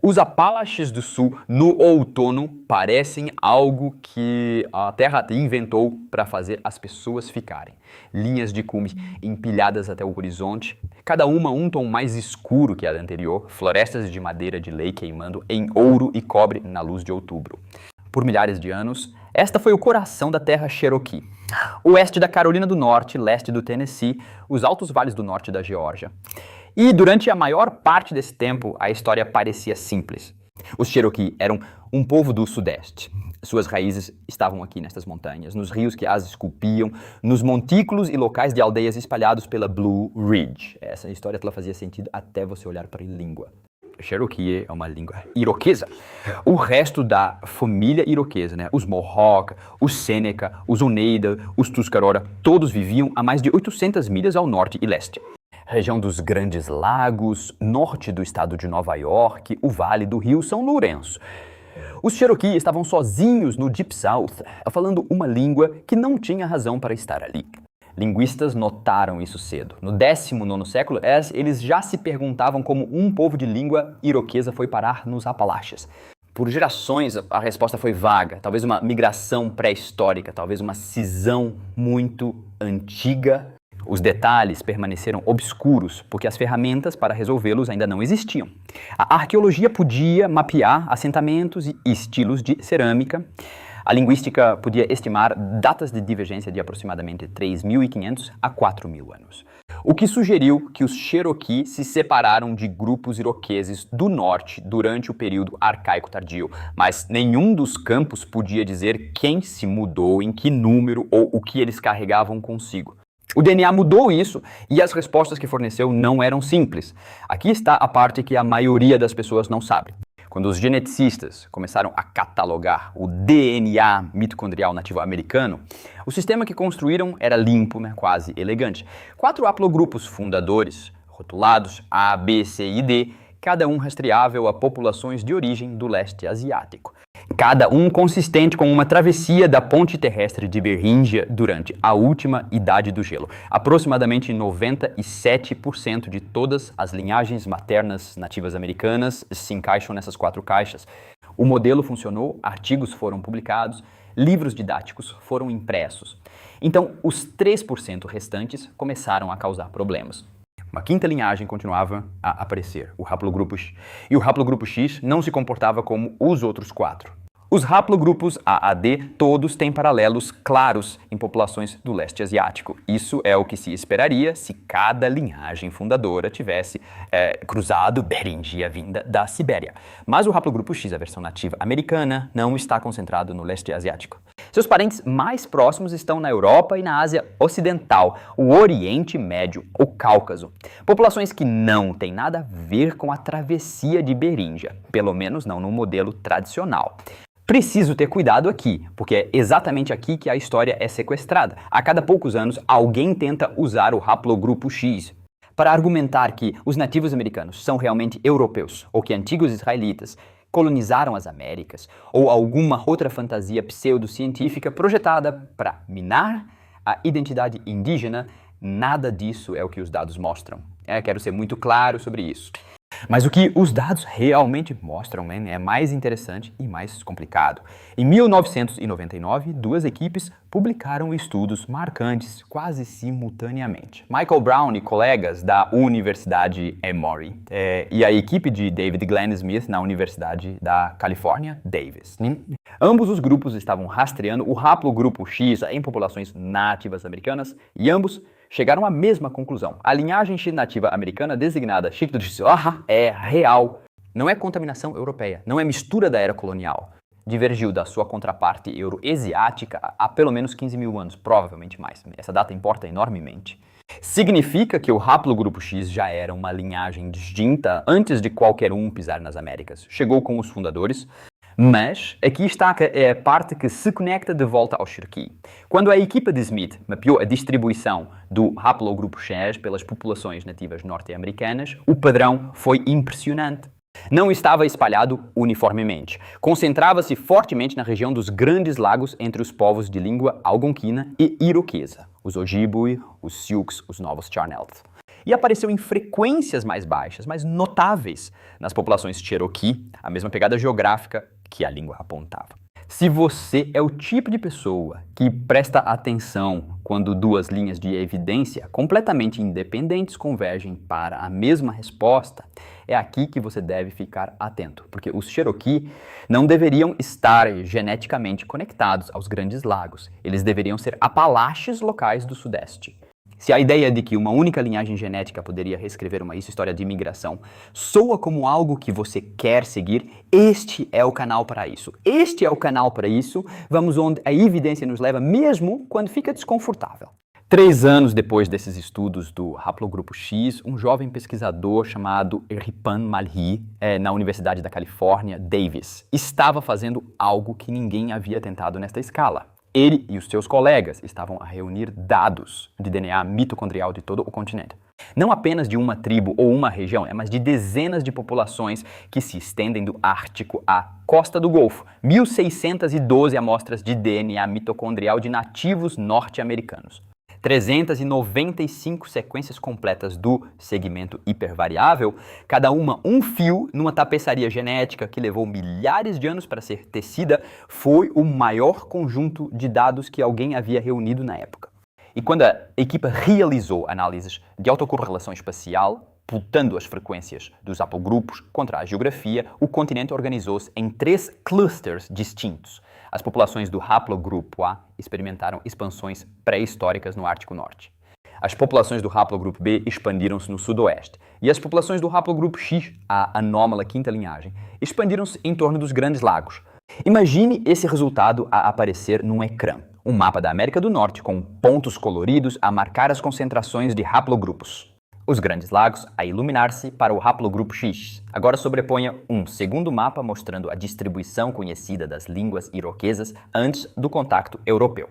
Os Apalaches do Sul, no outono, parecem algo que a Terra inventou para fazer as pessoas ficarem. Linhas de cume empilhadas até o horizonte, cada uma um tom mais escuro que a anterior, florestas de madeira de lei queimando em ouro e cobre na luz de outubro. Por milhares de anos, esta foi o coração da terra Cherokee. Oeste da Carolina do Norte, leste do Tennessee, os altos vales do norte da Geórgia. E durante a maior parte desse tempo, a história parecia simples. Os Cherokee eram um povo do Sudeste. Suas raízes estavam aqui nestas montanhas, nos rios que as esculpiam, nos montículos e locais de aldeias espalhados pela Blue Ridge. Essa história ela fazia sentido até você olhar para a língua. Cherokee é uma língua iroquesa. O resto da família iroquesa, os Mohawk, os Seneca, os Oneida, os Tuscarora, todos viviam a mais de 800 milhas ao norte e leste. Região dos Grandes Lagos, norte do estado de Nova York, o vale do rio São Lourenço. Os Cherokee estavam sozinhos no Deep South, falando uma língua que não tinha razão para estar ali. Linguistas notaram isso cedo. No 19º século, eles já se perguntavam como um povo de língua iroquesa foi parar nos Apalaches. Por gerações, a resposta foi vaga. Talvez uma migração pré-histórica, talvez uma cisão muito antiga. Os detalhes permaneceram obscuros, porque as ferramentas para resolvê-los ainda não existiam. A arqueologia podia mapear assentamentos e estilos de cerâmica. A linguística podia estimar datas de divergência de aproximadamente 3.500 a 4.000 anos. O que sugeriu que os Cherokee se separaram de grupos iroqueses do norte durante o período arcaico tardio, mas nenhum dos campos podia dizer quem se mudou, em que número ou o que eles carregavam consigo. O DNA mudou isso e as respostas que forneceu não eram simples. Aqui está a parte que a maioria das pessoas não sabe. Quando os geneticistas começaram a catalogar o DNA mitocondrial nativo americano, o sistema que construíram era limpo, quase elegante. 4 haplogrupos fundadores, rotulados A, B, C e D, cada um rastreável a populações de origem do leste asiático. Cada um consistente com uma travessia da ponte terrestre de Beringia durante a última Idade do Gelo. Aproximadamente 97% de todas as linhagens maternas nativas americanas se encaixam nessas 4 caixas. O modelo funcionou, artigos foram publicados, livros didáticos foram impressos. Então, os 3% restantes começaram a causar problemas. Uma 5ª linhagem continuava a aparecer, o haplogrupo X. E o haplogrupo X não se comportava como os outros 4. Os haplogrupos A a D todos têm paralelos claros em populações do leste asiático. Isso é o que se esperaria se cada linhagem fundadora tivesse cruzado Beringia vinda da Sibéria. Mas o haplogrupo X, a versão nativa americana, não está concentrado no leste asiático. Seus parentes mais próximos estão na Europa e na Ásia Ocidental, o Oriente Médio, o Cáucaso. Populações que não têm nada a ver com a travessia de Beringia, pelo menos não no modelo tradicional. Preciso ter cuidado aqui, porque é exatamente aqui que a história é sequestrada. A cada poucos anos, alguém tenta usar o haplogrupo X para argumentar que os nativos americanos são realmente europeus, ou que antigos israelitas colonizaram as Américas, ou alguma outra fantasia pseudocientífica projetada para minar a identidade indígena. Nada disso é o que os dados mostram. Quero ser muito claro sobre isso. Mas o que os dados realmente mostram é mais interessante e mais complicado. Em 1999, 2 equipes publicaram estudos marcantes quase simultaneamente. Michael Brown e colegas da Universidade Emory e a equipe de David Glenn Smith na Universidade da Califórnia, Davis. Ambos os grupos estavam rastreando o haplogrupo X em populações nativas americanas e ambos chegaram à mesma conclusão. A linhagem X nativa americana, designada Xixtla, é real. Não é contaminação europeia, não é mistura da era colonial. Divergiu da sua contraparte euroasiática há pelo menos 15.000 anos, provavelmente mais. Essa data importa enormemente. Significa que o haplogrupo X já era uma linhagem distinta antes de qualquer um pisar nas Américas. Chegou com os fundadores. Mas aqui está a parte que se conecta de volta ao Cherokee. Quando a equipa de Smith mapeou a distribuição do haplogrupo X pelas populações nativas norte-americanas, o padrão foi impressionante. Não estava espalhado uniformemente. Concentrava-se fortemente na região dos Grandes Lagos entre os povos de língua algonquina e iroquesa, os Ojibwe, os Sioux, os Novos Charnelt. e apareceu em frequências mais baixas, mas notáveis nas populações Cherokee, a mesma pegada geográfica que a língua apontava. Se você é o tipo de pessoa que presta atenção quando duas linhas de evidência completamente independentes convergem para a mesma resposta, é aqui que você deve ficar atento, porque os Cherokee não deveriam estar geneticamente conectados aos Grandes Lagos, eles deveriam ser Apalaches locais do Sudeste. Se a ideia de que uma única linhagem genética poderia reescrever uma história de imigração soa como algo que você quer seguir, este é o canal para isso. Este é o canal para isso. Vamos onde a evidência nos leva, mesmo quando fica desconfortável. 3 anos depois desses estudos do haplogrupo X, um jovem pesquisador chamado Ripan Malhi, na Universidade da Califórnia, Davis, estava fazendo algo que ninguém havia tentado nesta escala. Ele e os seus colegas estavam a reunir dados de DNA mitocondrial de todo o continente. Não apenas de uma tribo ou uma região, mas de dezenas de populações que se estendem do Ártico à costa do Golfo. 1.612 amostras de DNA mitocondrial de nativos norte-americanos. 395 sequências completas do segmento hipervariável, cada uma um fio numa tapeçaria genética que levou milhares de anos para ser tecida, foi o maior conjunto de dados que alguém havia reunido na época. E quando a equipe realizou análises de autocorrelação espacial, putando as frequências dos haplogrupos contra a geografia, o continente organizou-se em 3 clusters distintos. As populações do haplogrupo A experimentaram expansões pré-históricas no Ártico Norte. As populações do haplogrupo B expandiram-se no Sudoeste. E as populações do haplogrupo X, a anômala quinta linhagem, expandiram-se em torno dos Grandes Lagos. Imagine esse resultado a aparecer num ecrã. Um mapa da América do Norte com pontos coloridos a marcar as concentrações de haplogrupos. Os Grandes Lagos a iluminar-se para o haplogrupo X. Agora sobreponha um segundo mapa mostrando a distribuição conhecida das línguas iroquesas antes do contacto europeu.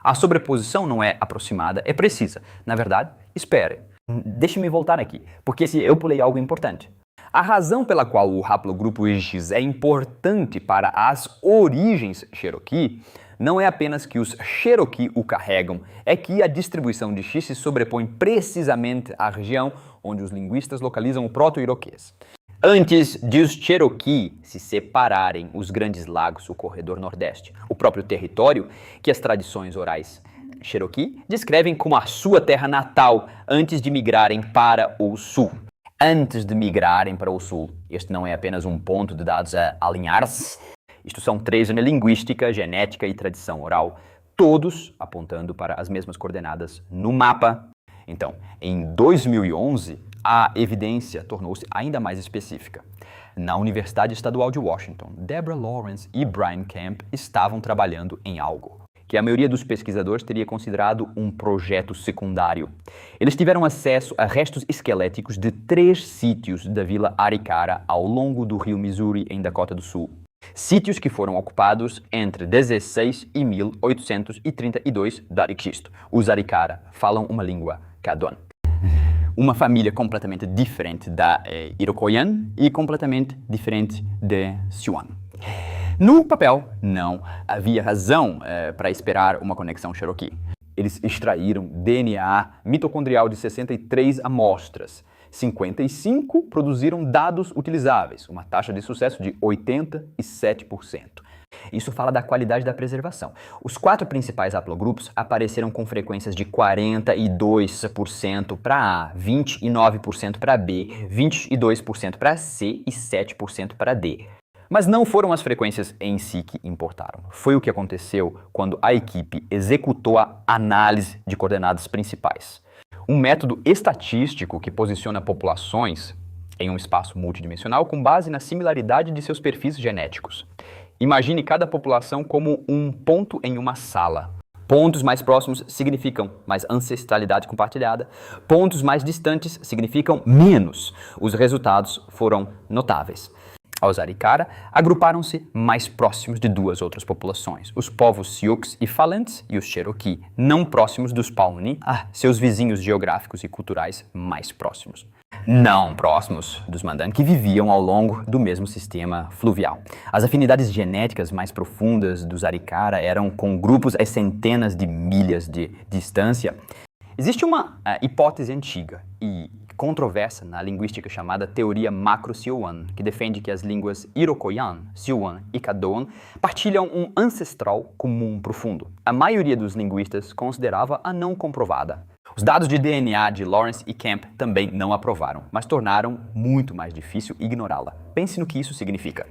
A sobreposição não é aproximada, é precisa. Na verdade, espere. Deixe-me voltar aqui, porque eu pulei algo importante. A razão pela qual o haplogrupo X é importante para as origens Cherokee não é apenas que os Cherokee o carregam, é que a distribuição de X se sobrepõe precisamente à região onde os linguistas localizam o proto-iroquês. Antes de os Cherokee se separarem, os Grandes Lagos, o corredor nordeste, o próprio território que as tradições orais Cherokee descrevem como a sua terra natal antes de migrarem para o sul. Antes de migrarem para o sul, este não é apenas um ponto de dados a alinhar-se. Isto são 3 na linguística, genética e tradição oral, todos apontando para as mesmas coordenadas no mapa. Então, em 2011, a evidência tornou-se ainda mais específica. Na Universidade Estadual de Washington, Deborah Lawrence e Brian Kemp estavam trabalhando em algo que a maioria dos pesquisadores teria considerado um projeto secundário. Eles tiveram acesso a restos esqueléticos de 3 sítios da Vila Arikara ao longo do rio Missouri, em Dakota do Sul. Sítios que foram ocupados entre 16 e 1832 d.C. Os Arikara falam uma língua Caddoan. Uma família completamente diferente da Iroquoian e completamente diferente de Siouan. No papel, não havia razão para esperar uma conexão Cherokee. Eles extraíram DNA mitocondrial de 63 amostras. 55 produziram dados utilizáveis, uma taxa de sucesso de 87%. Isso fala da qualidade da preservação. Os 4 principais haplogrupos apareceram com frequências de 42% para A, 29% para B, 22% para C e 7% para D. Mas não foram as frequências em si que importaram. Foi o que aconteceu quando a equipe executou a análise de coordenadas principais. Um método estatístico que posiciona populações em um espaço multidimensional com base na similaridade de seus perfis genéticos. Imagine cada população como um ponto em uma sala. Pontos mais próximos significam mais ancestralidade compartilhada, pontos mais distantes significam menos. Os resultados foram notáveis. Os Arikara agruparam-se mais próximos de 2 outras populações, os povos Sioux e falantes e os Cherokee, não próximos dos Pawnee, seus vizinhos geográficos e culturais mais próximos. Não próximos dos Mandan, que viviam ao longo do mesmo sistema fluvial. As afinidades genéticas mais profundas dos Arikara eram com grupos a centenas de milhas de distância. Existe uma hipótese antiga e controversa na linguística chamada teoria macro-Siouan, que defende que as línguas Iroquoian, Siouan e Caddoan partilham um ancestral comum profundo. A maioria dos linguistas considerava a não comprovada. Os dados de DNA de Lawrence e Kemp também não aprovaram, mas tornaram muito mais difícil ignorá-la. Pense no que isso significa.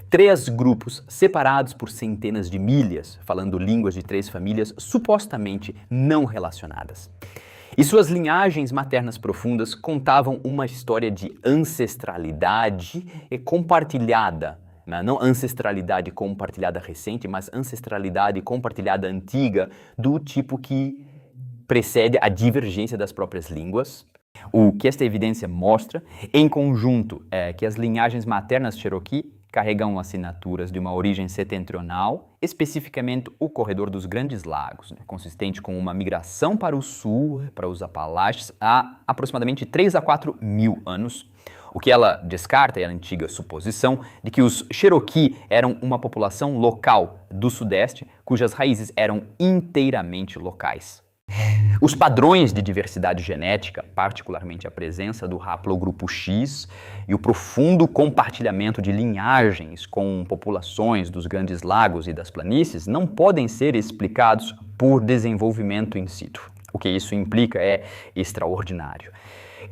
3 grupos separados por centenas de milhas, falando línguas de 3 famílias supostamente não relacionadas. E suas linhagens maternas profundas contavam uma história de ancestralidade compartilhada. Não ancestralidade compartilhada recente, mas ancestralidade compartilhada antiga, do tipo que precede a divergência das próprias línguas. O que esta evidência mostra, em conjunto, é que as linhagens maternas Cherokee carregam assinaturas de uma origem setentrional, especificamente o corredor dos Grandes Lagos, consistente com uma migração para o sul, para os Apalaches, há aproximadamente 3 a 4 mil anos, o que ela descarta é a antiga suposição de que os Cherokee eram uma população local do Sudeste, cujas raízes eram inteiramente locais. Os padrões de diversidade genética, particularmente a presença do haplogrupo X e o profundo compartilhamento de linhagens com populações dos Grandes Lagos e das planícies, não podem ser explicados por desenvolvimento in situ. O que isso implica é extraordinário.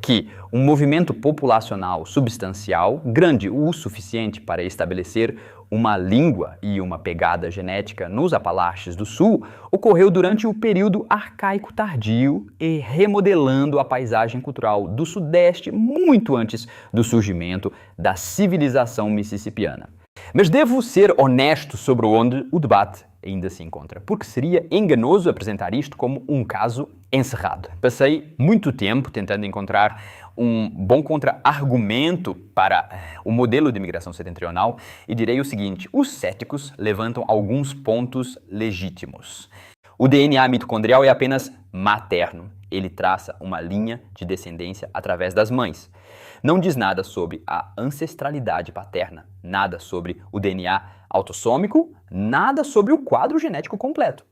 Que um movimento populacional substancial, grande o suficiente para estabelecer uma língua e uma pegada genética nos Apalaches do Sul, ocorreu durante o período arcaico tardio e remodelando a paisagem cultural do Sudeste muito antes do surgimento da civilização mississippiana. Mas devo ser honesto sobre onde o debate ainda se encontra, porque seria enganoso apresentar isto como um caso encerrado. Passei muito tempo tentando encontrar um bom contra-argumento para o modelo de imigração setentrional e direi o seguinte: os céticos levantam alguns pontos legítimos. O DNA mitocondrial é apenas materno. Ele traça uma linha de descendência através das mães. Não diz nada sobre a ancestralidade paterna, nada sobre o DNA autossômico, nada sobre o quadro genético completo.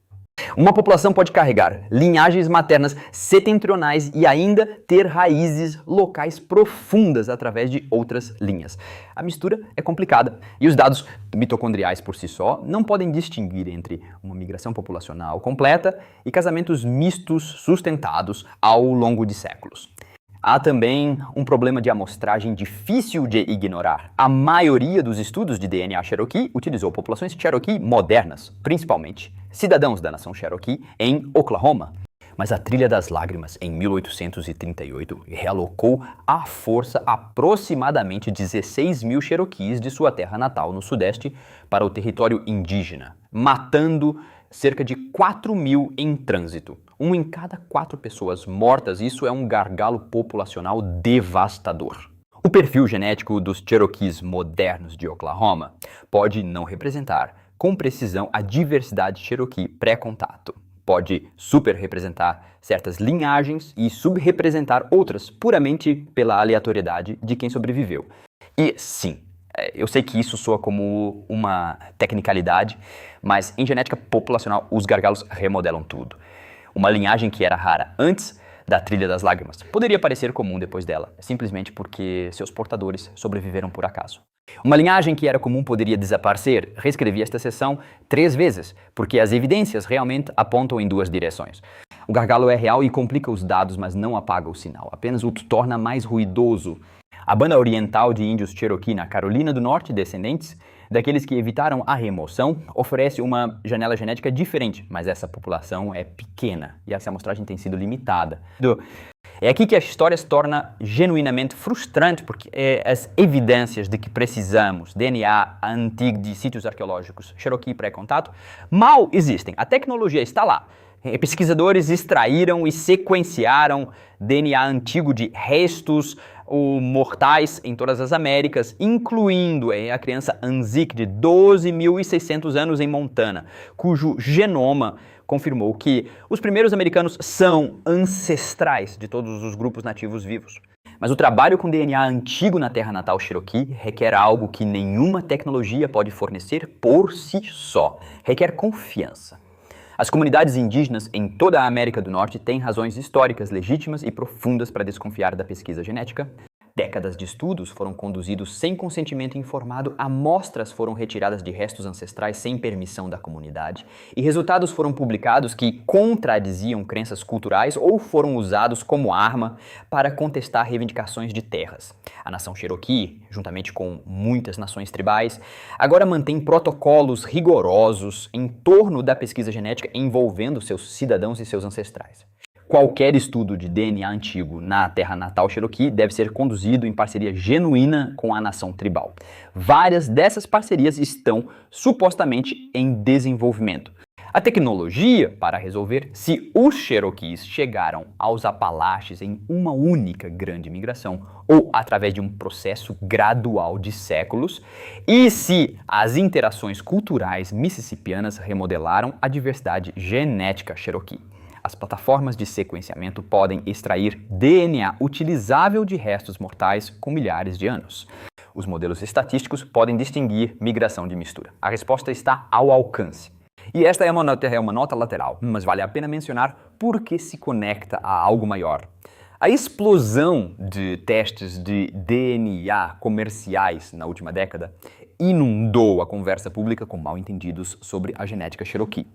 Uma população pode carregar linhagens maternas setentrionais e ainda ter raízes locais profundas através de outras linhas. A mistura é complicada e os dados mitocondriais por si só não podem distinguir entre uma migração populacional completa e casamentos mistos sustentados ao longo de séculos. Há também um problema de amostragem difícil de ignorar. A maioria dos estudos de DNA Cherokee utilizou populações Cherokee modernas, principalmente cidadãos da nação Cherokee em Oklahoma. Mas a Trilha das Lágrimas, em 1838, realocou à força aproximadamente 16 mil Cherokees de sua terra natal no Sudeste para o território indígena, matando cerca de 4 mil em trânsito. 1 em cada 4 pessoas mortas, isso é um gargalo populacional devastador. O perfil genético dos Cherokees modernos de Oklahoma pode não representar com precisão a diversidade Cherokee pré-contato. Pode superrepresentar certas linhagens e subrepresentar outras puramente pela aleatoriedade de quem sobreviveu. E sim, eu sei que isso soa como uma tecnicalidade, mas em genética populacional os gargalos remodelam tudo. Uma linhagem que era rara antes da Trilha das Lágrimas poderia parecer comum depois dela, simplesmente porque seus portadores sobreviveram por acaso. Uma linhagem que era comum poderia desaparecer. Reescrevi esta seção 3 vezes, porque as evidências realmente apontam em 2 direções. O gargalo é real e complica os dados, mas não apaga o sinal, apenas o torna mais ruidoso. A banda oriental de índios Cherokee na Carolina do Norte, descendentes daqueles que evitaram a remoção, oferece uma janela genética diferente, mas essa população é pequena e essa amostragem tem sido limitada. É aqui que a história se torna genuinamente frustrante, porque as evidências de que precisamos DNA antigo de sítios arqueológicos Cherokee pré-contato mal existem. A tecnologia está lá. Pesquisadores extraíram e sequenciaram DNA antigo de restos mortais em todas as Américas, incluindo a criança Anzique de 12.600 anos em Montana, cujo genoma confirmou que os primeiros americanos são ancestrais de todos os grupos nativos vivos. Mas o trabalho com DNA antigo na terra natal Cherokee requer algo que nenhuma tecnologia pode fornecer por si só. Requer confiança. As comunidades indígenas em toda a América do Norte têm razões históricas legítimas e profundas para desconfiar da pesquisa genética. Décadas de estudos foram conduzidos sem consentimento informado, amostras foram retiradas de restos ancestrais sem permissão da comunidade e resultados foram publicados que contradiziam crenças culturais ou foram usados como arma para contestar reivindicações de terras. A nação Cherokee, juntamente com muitas nações tribais, agora mantém protocolos rigorosos em torno da pesquisa genética envolvendo seus cidadãos e seus ancestrais. Qualquer estudo de DNA antigo na terra natal Cherokee deve ser conduzido em parceria genuína com a nação tribal. Várias dessas parcerias estão supostamente em desenvolvimento. A tecnologia para resolver se os Cherokees chegaram aos Apalaches em uma única grande migração ou através de um processo gradual de séculos e se as interações culturais mississippianas remodelaram a diversidade genética Cherokee. As plataformas de sequenciamento podem extrair DNA utilizável de restos mortais com milhares de anos. Os modelos estatísticos podem distinguir migração de mistura. A resposta está ao alcance. E esta é uma nota lateral, mas vale a pena mencionar porque se conecta a algo maior. A explosão de testes de DNA comerciais na última década inundou a conversa pública com mal-entendidos sobre a genética Cherokee.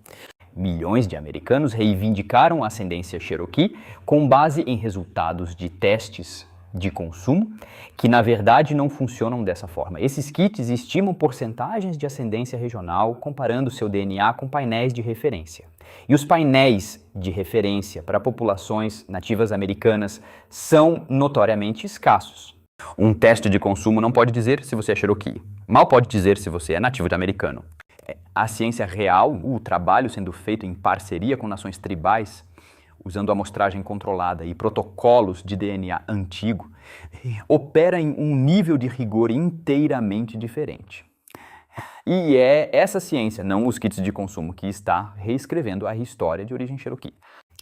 Milhões de americanos reivindicaram a ascendência Cherokee com base em resultados de testes de consumo que, na verdade, não funcionam dessa forma. Esses kits estimam porcentagens de ascendência regional comparando seu DNA com painéis de referência. E os painéis de referência para populações nativas americanas são notoriamente escassos. Um teste de consumo não pode dizer se você é Cherokee, mal pode dizer se você é nativo americano. A ciência real, o trabalho sendo feito em parceria com nações tribais, usando amostragem controlada e protocolos de DNA antigo, opera em um nível de rigor inteiramente diferente. E é essa ciência, não os kits de consumo, que está reescrevendo a história de origem Cherokee.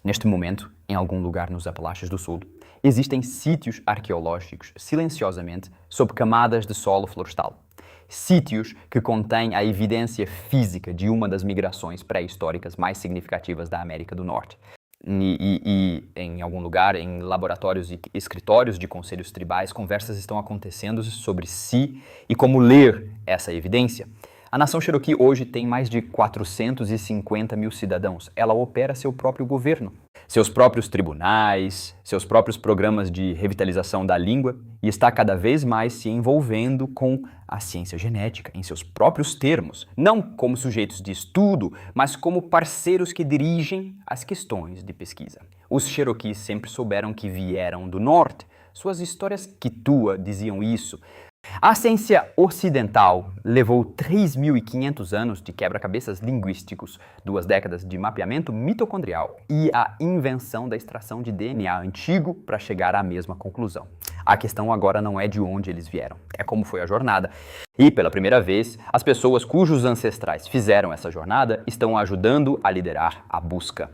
Neste momento, em algum lugar nos Apalaches do Sul, existem sítios arqueológicos silenciosamente sob camadas de solo florestal. Sítios que contêm a evidência física de uma das migrações pré-históricas mais significativas da América do Norte. E em algum lugar, em laboratórios e escritórios de conselhos tribais, conversas estão acontecendo sobre si e como ler essa evidência. A nação Cherokee hoje tem mais de 450 mil cidadãos. Ela opera seu próprio governo, seus próprios tribunais, seus próprios programas de revitalização da língua e está cada vez mais se envolvendo com a ciência genética em seus próprios termos, não como sujeitos de estudo, mas como parceiros que dirigem as questões de pesquisa. Os Cherokees sempre souberam que vieram do norte. Suas histórias Kitua diziam isso. A ciência ocidental levou 3.500 anos de quebra-cabeças linguísticos, 2 décadas de mapeamento mitocondrial e a invenção da extração de DNA antigo para chegar à mesma conclusão. A questão agora não é de onde eles vieram, é como foi a jornada. E, pela primeira vez, as pessoas cujos ancestrais fizeram essa jornada estão ajudando a liderar a busca.